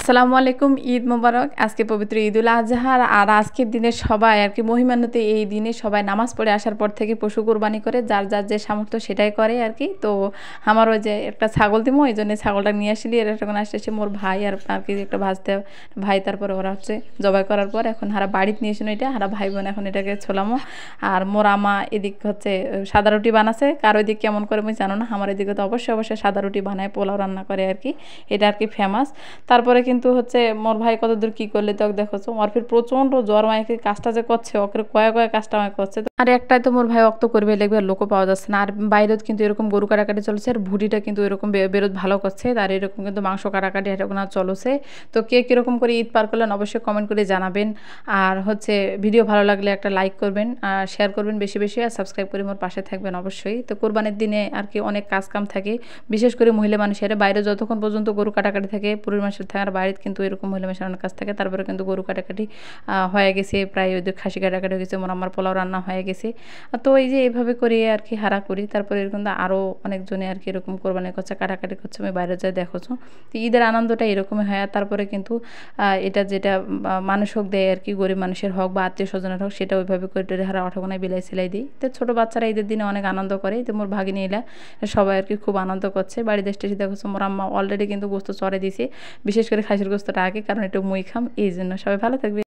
আসসালামু আলাইকুম, ঈদ মোবারক। আজকে পবিত্র ঈদুল আজহার আর আজকের দিনে সবাই আর কি মহিমান্বিত এই দিনে সবাই নামাজ পড়ে আসার পর থেকে পশু কোরবানি করে, যার যার যে সামর্থ্য সেটাই করে আর কি। তো আমার ওই যে একটা ছাগল দিমো, এই জন্য ছাগলটা নিয়ে আসলি। এর এখন আসতেছে মোর ভাই আর কি একটা ভাজতে ভাই, তারপরে ওরা হচ্ছে জবাই করার পর এখন হারা বাড়িতে নিয়ে এসেন এটা, হারা ভাই বোন এখন এটাকে ছোলামো। আর মোর আমা এদিক হচ্ছে সাদা রুটি বানাছে, কারো এদিক কেমন করে আমি জানো না, আমার এদিকে তো অবশ্যই অবশ্যই সাদা রুটি বানায়, পোলাও রান্না করে আর কি, এটা আর কি ফেমাস। তারপরে কিন্তু হচ্ছে মোর ভাই কতদূর কি করলে তো দেখছো, ওর ফির প্রচন্ড জ্বর, মাইকে কাজটা যে করছে ওকে কয়ে কয়ে কাজটা আমাকে করছে। আর একটাই তো মোর ভাই অক্ত করবে লেগবে, আর লোকও পাওয়া যাচ্ছে না। আর বাইরেও কিন্তু এরকম গরু কাটাকাটি চলছে, আর ভুটিটা কিন্তু এরকম বেরোত ভালো করছে, আর এরকম কিন্তু মাংস কাটাকাটি এরকম চলছে। তো কে কীরকম করে ঈদ পার করলেন অবশ্যই কমেন্ট করে জানাবেন। আর হচ্ছে ভিডিও ভালো লাগলে একটা লাইক করবেন, আর শেয়ার করবেন বেশি বেশি, আর সাবস্ক্রাইব করে মোর পাশে থাকবেন অবশ্যই। তো কোরবানির দিনে আর কি অনেক কাজ কাম থাকে, বিশেষ করে মহিলা মানুষের বাইরে যতক্ষণ পর্যন্ত গরু কাটাকাটি থাকে পুরুষ মানুষের থাকে, আর বাইরে কিন্তু এরকম মহিলা মানুষের অনেক কাজ থাকে। তারপরে কিন্তু গরু কাটাকাটি হয়ে গেছে, প্রায় ওদের খাসি কাটাকাটি হয়ে গেছে, আমার পোলাও রান্না হয়ে গেছে। তো এই যে এইভাবে করে আর কি হারা করি। তারপরে এরকম আরও অনেকজনে আর কি এরকম কোরবানি করছে, কাটাকাটি করছে, আমি বাইরে যাই দেখছো। তো ঈদের আনন্দটা এরকমই হয়। আর তারপরে কিন্তু এটা যেটা মানুষ হোক দেয় আর কি, গরিব মানুষের হোক বা আত্মীয় স্বজনের হোক, সেটা ওইভাবে করে হারা অঠগোনায় বিলাই সিলাই দিই। তো ছোটো বাচ্চারা ঈদের দিনে অনেক আনন্দ করে। তো মোর ভাগিনী এলা সবাই আর কি খুব আনন্দ করছে। বাড়িতে এসে দেখছো মোর আম্মা অলরেডি কিন্তু গোস্ত চড়ে দিয়েছে, বিশেষ করে খাসির গোস্তটা আগে, কারণ এটা মুই খাম, এই জন্য। সবাই ভালো থাকবে।